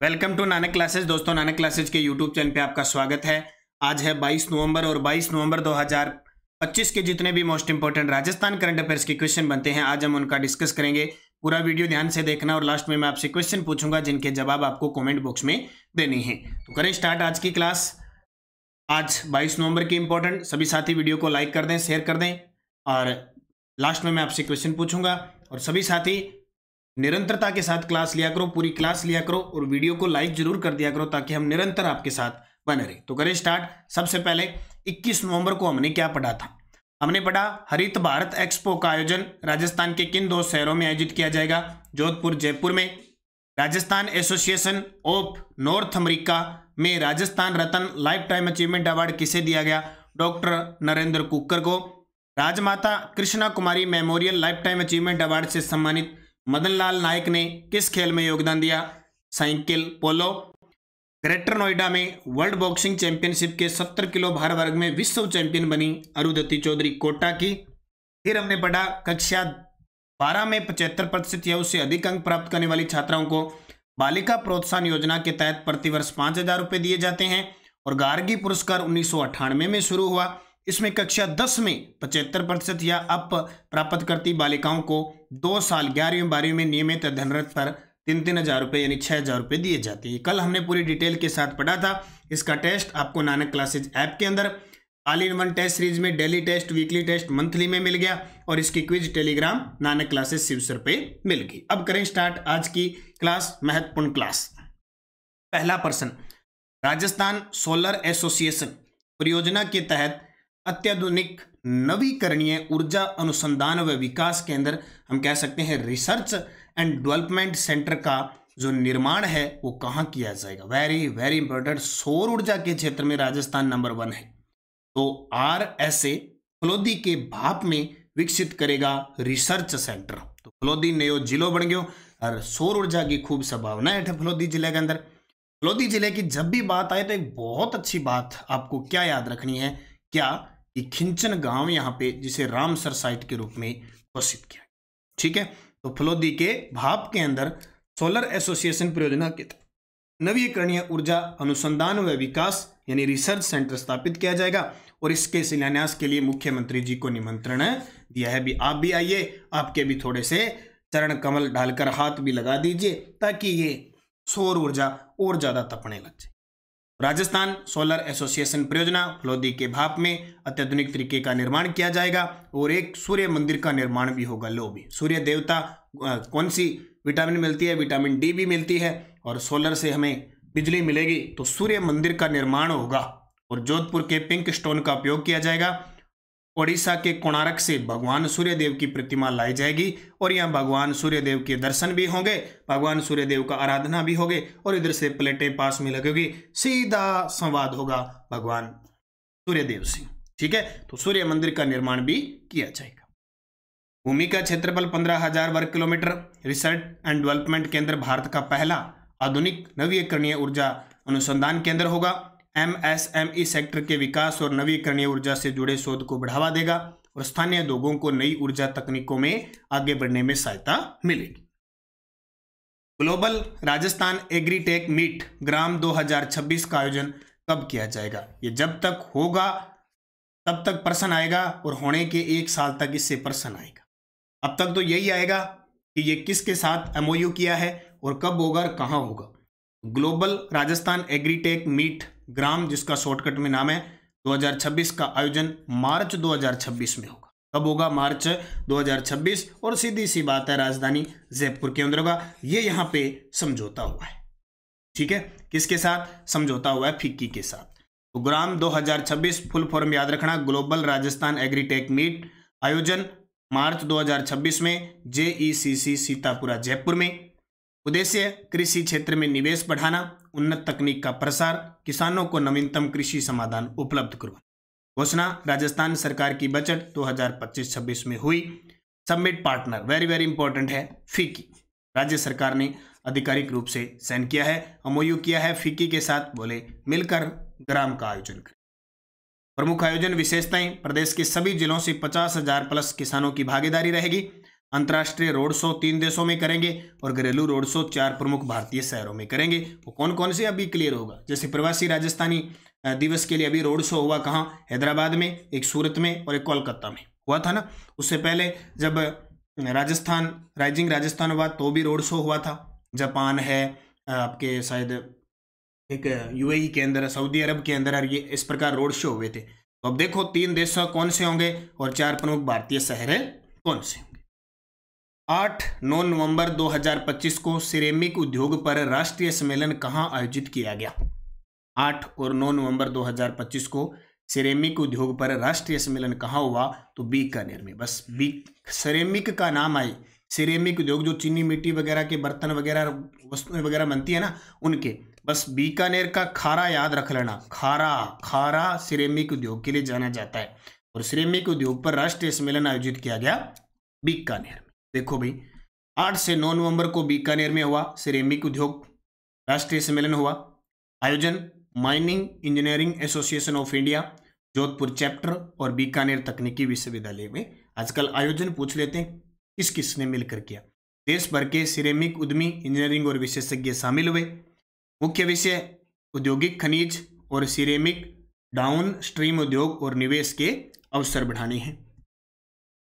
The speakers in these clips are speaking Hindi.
Welcome to Nanak classes. दोस्तों, नानक क्लासेस के यूट्यूब चैनल पे आपका स्वागत है। आज है 22 नवंबर और 22 नवंबर 2025 के जितने भी most important Rajasthan current affairs के क्वेश्चन बनते हैं आज हम उनका डिस्कस करेंगे। पूरा वीडियो ध्यान से देखना और लास्ट में मैं आपसे क्वेश्चन पूछूंगा जिनके जवाब आपको कॉमेंट बॉक्स में देनी है। तो करें स्टार्ट आज की क्लास। आज 22 नवंबर की इंपॉर्टेंट सभी साथी वीडियो को लाइक कर दें, शेयर कर दें और लास्ट में मैं आपसे क्वेश्चन पूछूंगा। और सभी साथी निरंतरता के साथ क्लास लिया करो, पूरी क्लास लिया करो और वीडियो को लाइक जरूर कर दिया करो ताकि हम निरंतर आपके साथ बने रहे। तो करें स्टार्ट। सबसे पहले 21 नवंबर को हमने क्या पढ़ा था? हमने पढ़ा हरित भारत एक्सपो का आयोजन राजस्थान के किन दो शहरों में आयोजित किया जाएगा? जोधपुर, जयपुर में। Rajasthan association of north America में Rajasthan Ratna life time achievement award किसे दिया गया? डॉक्टर नरेंद्र कुक्कर को। Rajmata Krishna Kumari memorial life time achievement award से सम्मानित मदन लाल नायक ने किस खेल में योगदान दिया? Cycle polo. ग्रेटर नोएडा में वर्ल्ड बॉक्सिंग चैंपियनशिप के 70 किलो भार वर्ग में विश्व चैंपियन बनी अरुंधति चौधरी कोटा की। फिर हमने पढ़ा कक्षा 12 में 75% या उससे अधिक अंक प्राप्त करने वाली छात्राओं को बालिका प्रोत्साहन योजना के तहत प्रतिवर्ष 5,000 रुपये दिए जाते हैं। और गार्गी पुरस्कार 1998 में शुरू हुआ। इसमें कक्षा 10 में 75% या अप प्राप्त करती बालिकाओं को 2 साल 11वीं 12वीं में नियमित अध्ययनरत पर 3,000 रुपये यानी 6,000 रुपये दिए जाते हैं। कल हमने पूरी डिटेल के साथ पढ़ा था। इसका टेस्ट आपको नानक क्लासेज ऐप के अंदर all in one test series में daily test, weekly test, monthly में मिल गया और इसकी quiz Telegram Nanak classes Shivsar पे मिल गई। अब करें स्टार्ट आज की क्लास, महत्वपूर्ण क्लास। पहला प्रश्न, राजस्थान सोलर एसोसिएशन परियोजना के तहत अत्याधुनिक नवीकरणीय ऊर्जा अनुसंधान व विकास केंद्र, हम कह सकते हैं रिसर्च एंड डेवलपमेंट सेंटर का जो निर्माण है वो कहाँ किया जाएगा? Very very important. सौर ऊर्जा के क्षेत्र में राजस्थान नंबर 1 है। तो RSA फलोदी के भाप में विकसित करेगा रिसर्च सेंटर। तो फलोदी नयो जिलो बन गयो और सौर ऊर्जा की खूब संभावना है फलोदी जिले के अंदर। फलोदी जिले की जब भी बात आए तो एक बहुत अच्छी बात आपको क्या याद रखनी है, क्या कि खिंचन गांव यहाँ पे जिसे रामसर साइट के रूप में घोषित किया। ठीक है, तो फलोदी के भाप के अंदर सोलर एसोसिएशन परियोजना के नवीकरणीय ऊर्जा अनुसंधान व विकास यानी रिसर्च सेंटर स्थापित किया जाएगा और इसके शिलान्यास के लिए मुख्यमंत्री जी को निमंत्रण दिया है। भी आप भी आइए, आपके भी थोड़े से चरण कमल डालकर हाथ भी लगा दीजिए ताकि ये सौर ऊर्जा और ज्यादा तपने लग जाए। राजस्थान सोलर एसोसिएशन परियोजना फलोदी के भाप में अत्याधुनिक तरीके का निर्माण किया जाएगा और एक सूर्य मंदिर का निर्माण भी होगा। लो भी सूर्य देवता कौन सी विटामिन मिलती है? विटामिन डी भी मिलती है और सोलर से हमें बिजली मिलेगी तो सूर्य मंदिर का निर्माण होगा। और जोधपुर के पिंक स्टोन का उपयोग किया जाएगा। ओडिशा के कोणार्क से भगवान सूर्यदेव की प्रतिमा लाई जाएगी और यहाँ भगवान सूर्यदेव के दर्शन भी होंगे, भगवान सूर्यदेव का आराधना भी होगी और इधर से प्लेटें पास में लगेगी, सीधा संवाद होगा भगवान सूर्यदेव से। ठीक है, तो सूर्य मंदिर का निर्माण भी किया जाएगा। भूमि का क्षेत्रफल 15,000 वर्ग किलोमीटर। रिसर्च एंड डेवलपमेंट केंद्र भारत का पहला आधुनिक नवीकरणीय ऊर्जा अनुसंधान केंद्र होगा। MSME सेक्टर के विकास और नवीकरणीय ऊर्जा से जुड़े शोध को बढ़ावा देगा और स्थानीय लोगों को नई ऊर्जा तकनीकों में आगे बढ़ने में सहायता मिलेगी। ग्लोबल राजस्थान एग्रीटेक मीट ग्राम 2026 का आयोजन कब किया जाएगा? ये जब तक होगा तब तक प्रश्न आएगा और होने के 1 साल तक इससे प्रश्न आएगा। अब तक तो यही आएगा कि ये किसके साथ MOU किया है और कब होगा और कहाँ होगा। ग्लोबल राजस्थान एग्रीटेक मीट ग्राम, जिसका शॉर्टकट में नाम है, 2026 का आयोजन मार्च 2026 में होगा। कब होगा? मार्च 2026। और सीधी सी बात है, राजधानी जयपुर के अंदर होगा। ये यहाँ पे समझौता हुआ है। ठीक है, किसके साथ समझौता हुआ है? फिक्की के साथ। तो ग्राम 2026 फुल फॉर्म याद रखना, ग्लोबल राजस्थान एग्रीटेक मीट, आयोजन मार्च 2026 में, JECC सीतापुरा जयपुर में। उद्देश्य कृषि क्षेत्र में निवेश बढ़ाना, उन्नत तकनीक का प्रसार, किसानों को नवीनतम कृषि समाधान उपलब्ध करवाना। घोषणा राजस्थान सरकार की बजट 2025-26 में हुई। Submit partner very very important है, फिक्की। राज्य सरकार ने आधिकारिक रूप से साइन किया है, MOU किया है फिक्की के साथ, बोले मिलकर ग्राम का आयोजन करें। प्रमुख आयोजन विशेषताएं, प्रदेश के सभी जिलों से 50,000 प्लस किसानों की भागीदारी रहेगी। अंतर्राष्ट्रीय रोड शो 3 देशों में करेंगे और घरेलू रोड शो 4 प्रमुख भारतीय शहरों में करेंगे। वो कौन कौन से अभी क्लियर होगा। जैसे प्रवासी राजस्थानी दिवस के लिए अभी रोड शो हुआ कहाँ, हैदराबाद में, एक सूरत में और एक कोलकाता में हुआ था ना। उससे पहले जब राजस्थान राइजिंग राजस्थान हुआ तो भी रोड शो हुआ था। जापान है आपके शायद एक यूएई के अंदर, सऊदी अरब के अंदर, ये इस प्रकार रोड शो हुए थे। तो अब देखो 3 देश कौन से होंगे और 4 प्रमुख भारतीय शहर कौन से होंगे। 8-9 नवंबर 2025 को सिरेमिक उद्योग पर राष्ट्रीय सम्मेलन कहाँ आयोजित किया गया। 8 और 9 नवंबर 2025 को सिरेमिक उद्योग पर राष्ट्रीय सम्मेलन कहाँ हुआ, तो बीकानेर में। बस सिरेमिक का नाम आए, सिरेमिक उद्योग जो चीनी मिट्टी वगैरह के बर्तन वगैरह वस्तुएं वगैरह बनती है ना उनके, बस बीकानेर का खारा याद रख लेना। खारा सिरेमिक उद्योग के लिए जाना जाता है और सिरेमिक उद्योग पर राष्ट्रीय सम्मेलन आयोजित किया गया बीकानेर में। देखो भाई 8 से 9 नवंबर को बीकानेर में हुआ सिरेमिक उद्योग राष्ट्रीय सम्मेलन हुआ। आयोजन mining engineering association of India Jodhpur chapter और बीकानेर तकनीकी विश्वविद्यालय में। आजकल आयोजन पूछ लेते हैं किस किसने मिलकर किया। देश भर के सिरेमिक उद्यमी, इंजीनियरिंग और विशेषज्ञ शामिल हुए। मुख्य विषय औद्योगिक खनिज और सिरेमिक डाउन स्ट्रीम उद्योग और निवेश के अवसर बढ़ाने हैं।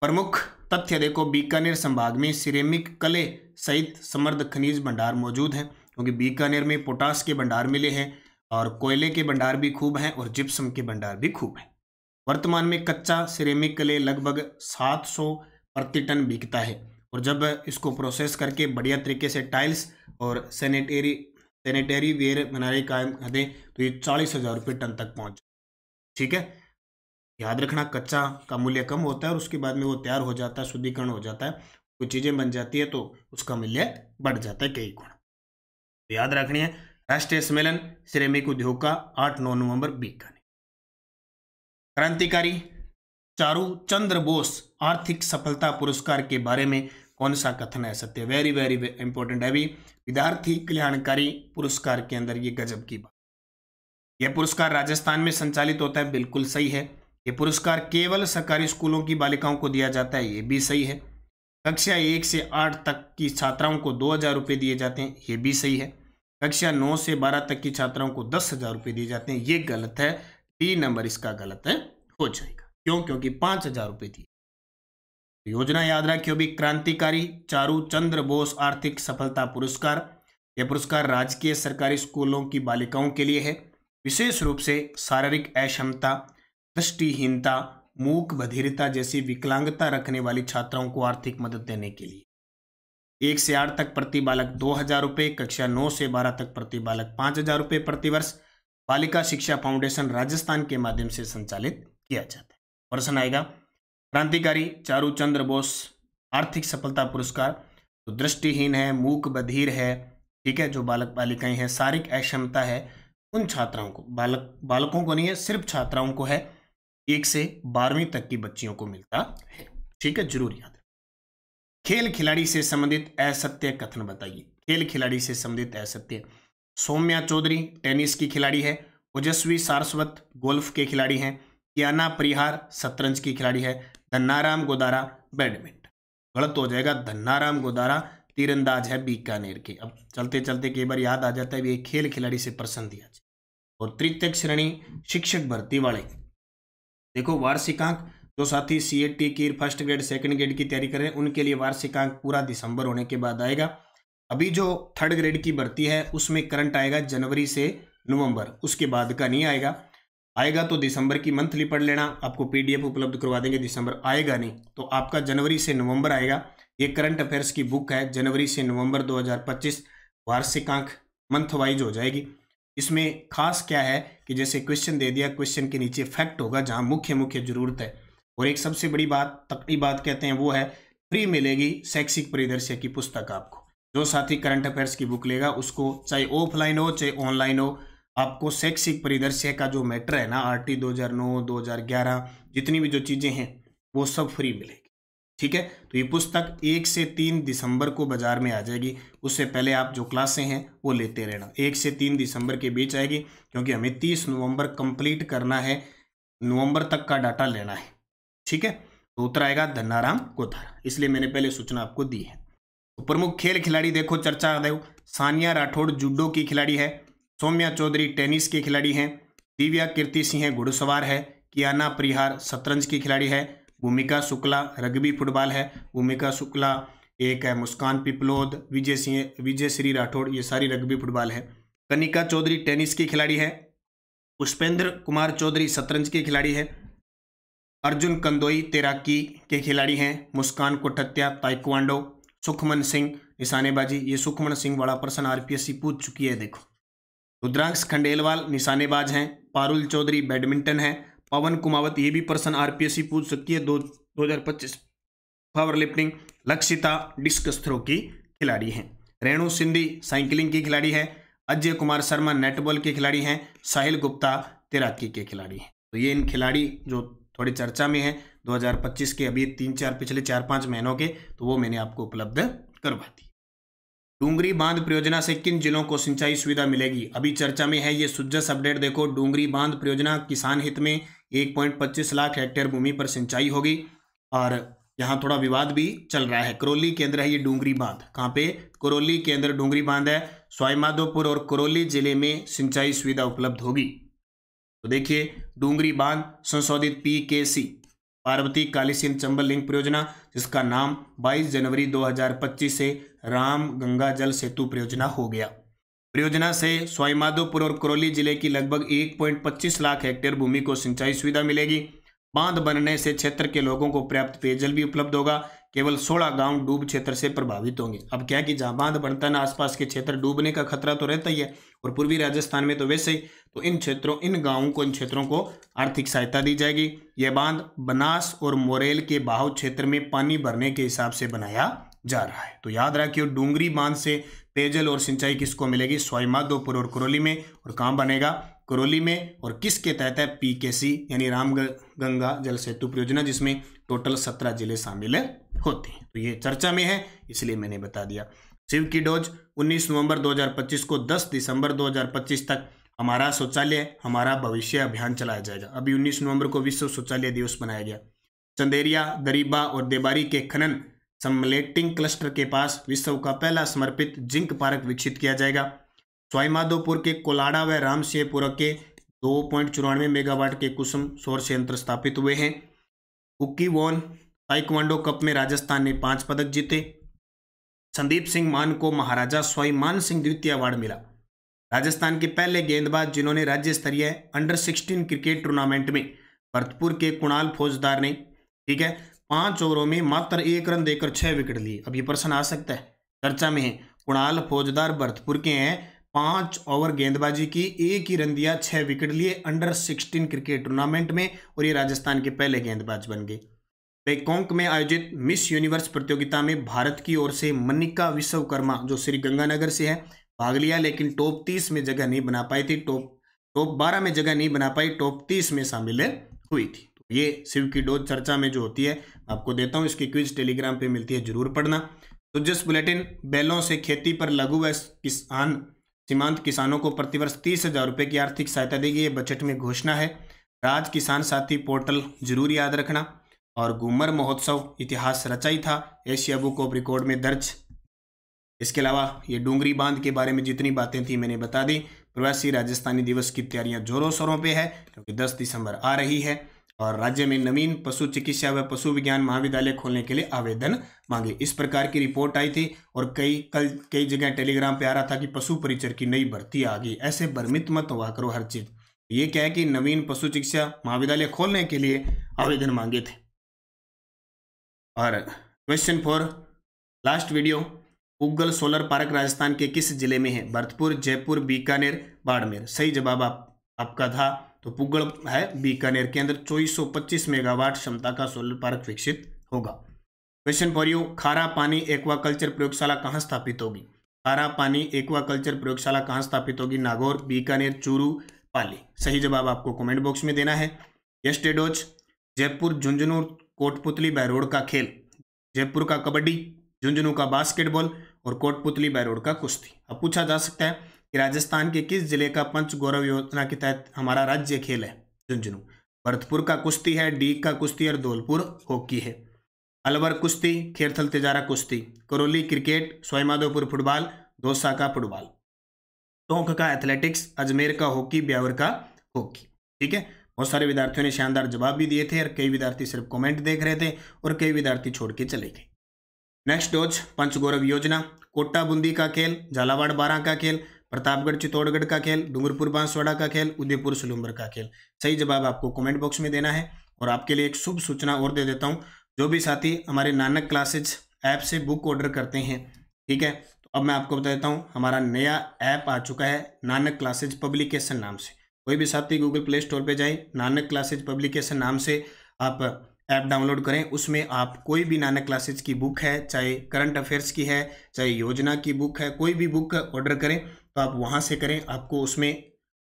प्रमुख तथ्य देखो, बीकानेर संभाग में सिरेमिक कले सहित समृद्ध खनिज भंडार मौजूद हैं, क्योंकि बीकानेर में पोटास के भंडार मिले हैं और कोयले के भंडार भी खूब हैं और जिप्सम के भंडार भी खूब हैं। वर्तमान में कच्चा सिरेमिक कले लगभग 700 प्रति टन बिकता है और जब इसको प्रोसेस करके बढ़िया तरीके से टाइल्स और सैनिटरी वेयर बनाने का दें तो ये 40,000 रुपये टन तक पहुँच। ठीक है, याद रखना कच्चा का मूल्य कम होता है और उसके बाद में वो तैयार हो जाता है, शुद्धिकरण हो जाता है, कुछ चीज़ें बन जाती है तो उसका मूल्य बढ़ जाता है कई गुण। तो याद रखनी है राष्ट्रीय सम्मेलन सिरेमिक उद्योग का 8-9 नवंबर बीकानेर। क्रांतिकारी चारू चंद्र बोस आर्थिक सफलता पुरस्कार के बारे में कौन सा कथन है सत्य। वेरी वेरी इंपॉर्टेंट है भी। विद्यार्थी कल्याणकारी पुरस्कार के अंदर ये गजब की बात। यह पुरस्कार राजस्थान में संचालित होता है, बिल्कुल सही है। ये पुरस्कार केवल सरकारी स्कूलों की बालिकाओं को दिया जाता है, ये भी सही है। कक्षा 1 से 8 तक की छात्राओं को 2,000 रुपये दिए जाते हैं, ये भी सही है। कक्षा 9 से 12 तक की छात्राओं को 10,000 रुपये दिए जाते हैं, ये गलत है। 3 नंबर इसका गलत है हो जाएगा। क्यों? क्योंकि 5,000 रुपये दिए। योजना याद रखियो भी, क्रांतिकारी चारू चंद्र बोस आर्थिक सफलता पुरस्कार। यह पुरस्कार राजकीय सरकारी स्कूलों की बालिकाओं के लिए है, विशेष रूप से शारीरिक अक्षमता, दृष्टिहीनता, मूक बधिरता जैसी विकलांगता रखने वाली छात्राओं को आर्थिक मदद देने के लिए। 1 से 8 तक प्रति बालक 2,000 रुपये, कक्षा 9 से 12 तक प्रति बालक 5,000 रुपये प्रति वर्ष। बालिका शिक्षा फाउंडेशन राजस्थान के माध्यम से संचालित किया जाता है। प्रश्न आएगा क्रांतिकारी चारू चंद्र बोस आर्थिक सफलता पुरस्कार, तो दृष्टिहीन है, मूक बधिर है, ठीक है, जो बालक बालिकाएं हैं, शारीरिक अक्षमता है, उन छात्राओं को, बालकों को नहीं है, सिर्फ छात्राओं को है। 1 से 12वीं तक की बच्चियों को मिलता है। ठीक है, जरूर याद। खेल खिलाड़ी से संबंधित असत्य कथन बताइए। खेल खिलाड़ी से संबंधित असत्य। सौम्या चौधरी टेनिस की खिलाड़ी है, ओजस्वी सारस्वत गोल्फ के खिलाड़ी हैं, कियाना परिहार शतरंज की खिलाड़ी है, धन्नाराम गोदारा बैडमिंटन। गलत हो जाएगा, धन्नाराम गोदारा तीरंदाज है बीकानेर के। अब चलते चलते कई बार याद आ जाता है भी, खेल खिलाड़ी से प्रश्न दिया जाए। और तृतीय श्रेणी शिक्षक भर्ती वाले देखो, वार्षिकांक जो साथी CAT की फर्स्ट ग्रेड सेकंड ग्रेड की तैयारी कर रहे हैं उनके लिए वार्षिकांक पूरा दिसंबर होने के बाद आएगा। अभी जो थर्ड ग्रेड की भर्ती है उसमें करंट आएगा जनवरी से नवंबर, उसके बाद का नहीं आएगा। आएगा तो दिसंबर की मंथली पढ़ लेना, आपको PDF उपलब्ध करवा देंगे। दिसंबर आएगा नहीं तो आपका जनवरी से नवंबर आएगा। ये करंट अफेयर्स की बुक है, जनवरी से नवंबर 2025 वार्षिकांक मंथ वाइज हो जाएगी। इसमें खास क्या है कि जैसे क्वेश्चन दे दिया, क्वेश्चन के नीचे फैक्ट होगा जहाँ मुख्य मुख्य जरूरत है। और एक सबसे बड़ी बात, तकड़ी बात कहते हैं, वो है फ्री मिलेगी शैक्षिक परिदृश्य की पुस्तक आपको। जो साथी करंट अफेयर्स की बुक लेगा उसको चाहे ऑफलाइन हो चाहे ऑनलाइन हो, आपको शैक्षिक परिदृश्य का जो मैटर है ना, RT 2009 2011 जितनी भी जो चीज़ें हैं वो सब फ्री मिलेगी। ठीक है, तो ये पुस्तक 1 से 3 दिसंबर को बाजार में आ जाएगी। उससे पहले आप जो क्लासें हैं वो लेते रहना। 1 से 3 दिसंबर के बीच आएगी, क्योंकि हमें 30 नवंबर कंप्लीट करना है, नवंबर तक का डाटा लेना है। ठीक है, तो उत्तर आएगा धन्नाराम कोथार, इसलिए मैंने पहले सूचना आपको दी है। तो प्रमुख खेल खिलाड़ी देखो, चर्चा दो। सानिया राठौड़ जूडो की खिलाड़ी है, सौम्या चौधरी टेनिस की खिलाड़ी हैं, दिव्या कीर्ति सिंह घुड़सवार है, कियाना परिहार शतरंज की खिलाड़ी है, भूमिका शुक्ला रग्बी फुटबॉल है, भूमिका शुक्ला एक है, मुस्कान पिपलोद, विजय श्री राठौड़ ये सारी रग्बी फुटबॉल है, कनिका चौधरी टेनिस की खिलाड़ी है, पुष्पेंद्र कुमार चौधरी शतरंज के खिलाड़ी है, अर्जुन कंदोई तैराकी के खिलाड़ी हैं, मुस्कान कोठत्या ताइक्वांडो, सुखमन सिंह निशानेबाजी, ये सुखमन सिंह वाला प्रश्न आरपीएससी पूछ चुकी है देखो। रुद्रांश खंडेलवाल निशानेबाज हैं, पारुल चौधरी बैडमिंटन है, पवन कुमावत ये भी प्रश्न आरपीएससी पूछ सकती है 2025 powerlifting, Lakshita discus throw की खिलाड़ी हैं, रेणु सिंधी साइकिलिंग की खिलाड़ी है, अजय कुमार शर्मा नेटबॉल के खिलाड़ी हैं, साहिल गुप्ता तैराकी के खिलाड़ी हैं। तो ये इन खिलाड़ी जो थोड़ी चर्चा में है 2025 के अभी पिछले 4-5 महीनों के, तो वो मैंने आपको उपलब्ध करवा दी। डूंगरी बांध परियोजना से किन जिलों को सिंचाई सुविधा मिलेगी, अभी चर्चा में है ये सुजस अपडेट देखो। डूंगरी बांध परियोजना किसान हित में 1.25 लाख हेक्टेयर भूमि पर सिंचाई होगी, और यहाँ थोड़ा विवाद भी चल रहा है। करौली केंद्र है ये डूंगरी बांध, कहाँ पे, करौली केंद्र डूंगरी बांध है, सवाईमाधोपुर और करौली जिले में सिंचाई सुविधा उपलब्ध होगी। तो देखिए डूंगरी बांध संशोधित PKC पार्वती काली सिंध चंबल लिंक परियोजना, जिसका नाम 22 जनवरी 2025 से राम गंगा जल सेतु परियोजना हो गया। परियोजना से सवाईमाधोपुर और करौली जिले की लगभग 1.25 लाख हेक्टेयर भूमि को सिंचाई सुविधा मिलेगी। बांध बनने से क्षेत्र के लोगों को पर्याप्त पेयजल भी उपलब्ध होगा। केवल 16 गांव डूब क्षेत्र से प्रभावित होंगे। अब क्या कि जहां बांध बनता है ना, आसपास के क्षेत्र डूबने का खतरा तो रहता ही है, और पूर्वी राजस्थान में तो वैसे ही। तो इन क्षेत्रों को आर्थिक सहायता दी जाएगी। यह बांध बनास और मोरेल के बहाव क्षेत्र में पानी भरने के हिसाब से बनाया जा रहा है। तो याद रखिए डूंगरी बांध से पेयजल और सिंचाई किसको मिलेगी, सवाईमाधोपुर और करौली में। और कहाँ बनेगा, करौली में। और किसके तहत है, PKC यानी राम गंगा जल सेतु परियोजना, जिसमें टोटल 17 जिले शामिल होते हैं। तो ये चर्चा में है, इसलिए मैंने बता दिया। शिव की डोज 19 नवंबर 2025 को 10 दिसंबर 2025 तक हमारा शौचालय हमारा भविष्य अभियान चलाया जाएगा। अभी 19 नवंबर को विश्व शौचालय दिवस मनाया गया। चंदेरिया, दरीबा और देबारी के खनन सम्मलेटिंग क्लस्टर के पास विश्व का पहला समर्पित जिंक पार्क विकसित किया जाएगा। सवाईमाधोपुर के कोलाडा व रामसिंहपुर के 2.94 मेगावाट के कुसुम सौर संयंत्र स्थापित हुए हैं। कुकी वॉन ताइक्वांडो कप में राजस्थान ने 5 पदक जीते। संदीप सिंह मान को महाराजा सवाई मान सिंह द्वितीय अवार्ड मिला। राजस्थान के पहले गेंदबाज जिन्होंने राज्य स्तरीय अंडर 16 क्रिकेट टूर्नामेंट में भरतपुर के कुणाल फौजदार ने 5 ओवरों में मात्र 1 रन देकर 6 विकेट लिए। अब ये प्रश्न आ सकता है, चर्चा में है। कुणाल फौजदार भरतपुर के हैं, 5 ओवर गेंदबाजी की, 1 ही रन दिया, 6 विकेट लिए अंडर 16 क्रिकेट टूर्नामेंट में, और ये राजस्थान के पहले गेंदबाज बन गए। बैंकॉक में आयोजित मिस यूनिवर्स प्रतियोगिता में भारत की ओर से मनिका विश्वकर्मा जो श्री गंगानगर से है भाग लिया, लेकिन टॉप 30 में जगह नहीं बना पाई थी। टॉप 12 में जगह नहीं बना पाई, टॉप 30 में शामिल हुई थी। तो ये शिव की डोज चर्चा में जो होती है आपको देता हूँ, इसकी क्विज टेलीग्राम पे मिलती है, जरूर पढ़ना। तो जिस बुलेटिन बैलों से खेती पर लघु व सीमांत किसानों को प्रतिवर्ष 30,000 रुपये की आर्थिक सहायता देगी, ये बजट में घोषणा है। राज किसान साथी पोर्टल जरूर याद रखना। और घूमर महोत्सव इतिहास रचाई था, एशिया बुक ऑफ रिकॉर्ड में दर्ज। इसके अलावा ये डूंगरी बांध के बारे में जितनी बातें थी मैंने बता दी। प्रवासी राजस्थानी दिवस की तैयारियां जोरों शोरों पे है, क्योंकि 10 दिसंबर आ रही है। और राज्य में नवीन पशु चिकित्सा व पशु विज्ञान महाविद्यालय खोलने के लिए आवेदन मांगे, इस प्रकार की रिपोर्ट आई थी। और कई जगह टेलीग्राम पे आ रहा था कि पशु परिचर की नई भर्ती आ गई। ऐसे भ्रमित मत हुआ करो हर चीज। ये क्या है कि नवीन पशु चिकित्सा महाविद्यालय खोलने के लिए आवेदन मांगे थे। और question for last video, Pugal solar park Rajasthan के किस जिले में है? भरतपुर, जयपुर, बीकानेर, बाड़मेर। सही जवाब आपका था तो पुग्गल है बीकानेर के अंदर। 2425 मेगावाट क्षमता का सोलर पार्क विकसित होगा। क्वेश्चन फॉर यू, खारा पानी एक्वाकल्चर प्रयोगशाला कहाँ स्थापित होगी? खारा पानी एक्वाकल्चर प्रयोगशाला कहाँ स्थापित होगी? नागौर, बीकानेर, चूरू, पाली। सही जवाब आपको कमेंट बॉक्स में देना है। यस्टेडोज, जयपुर झुंझुनू कोटपुतली बाय रोड का खेल। जयपुर का कबड्डी, झुंझुनू का बास्केटबॉल और कोटपुतली बाय रोड का कुश्ती। अब पूछा जा सकता है कि राजस्थान के किस जिले का पंच गौरव योजना के तहत हमारा राज्य खेल है? झुंझुनू। भरतपुर का कुश्ती है, डीग का कुश्ती और धौलपुर हॉकी है। अलवर कुश्ती, खेरथल तिजारा कुश्ती, करौली क्रिकेट, सवाईमाधोपुर फुटबॉल, दौसा का फुटबॉल, टोंक का एथलेटिक्स, अजमेर का हॉकी, ब्यावर का हॉकी। ठीक है, बहुत सारे विद्यार्थियों ने शानदार जवाब भी दिए थे और कई विद्यार्थी सिर्फ कमेंट देख रहे थे और कई विद्यार्थी छोड़ के चले गए। नेक्स्ट डोज पंचगौरव योजना, कोटा बूंदी का खेल, झालावाड़ बारां का खेल, प्रतापगढ़ चित्तौड़गढ़ का खेल, डूंगरपुर बांसवाड़ा का खेल, उदयपुर सुलुम्बर का खेल। सही जवाब आपको कमेंट बॉक्स में देना है। और आपके लिए एक शुभ सूचना और दे देता हूँ, जो भी साथी हमारे नानक क्लासेज ऐप से बुक ऑर्डर करते हैं, ठीक है, तो अब मैं आपको बता देता हूँ हमारा नया ऐप आ चुका है नानक क्लासेज पब्लिकेशन नाम से। कोई भी साथी गूगल प्ले स्टोर पे जाए, नानक क्लासेज पब्लिकेशन नाम से आप ऐप डाउनलोड करें। उसमें आप कोई भी नानक क्लासेज की बुक है, चाहे करंट अफेयर्स की है, चाहे योजना की बुक है, कोई भी बुक ऑर्डर करें तो आप वहाँ से करें, आपको उसमें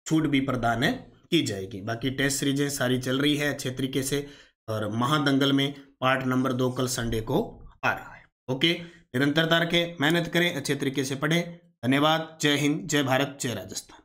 छूट भी प्रदान की जाएगी। बाकी टेस्ट सीरीजें सारी चल रही है अच्छे तरीके से और महादंगल में पार्ट नंबर 2 कल संडे को आ रहा है। ओके, निरंतरता रखें, मेहनत करें, अच्छे तरीके से पढ़ें। धन्यवाद। जय हिंद, जय भारत, जय राजस्थान।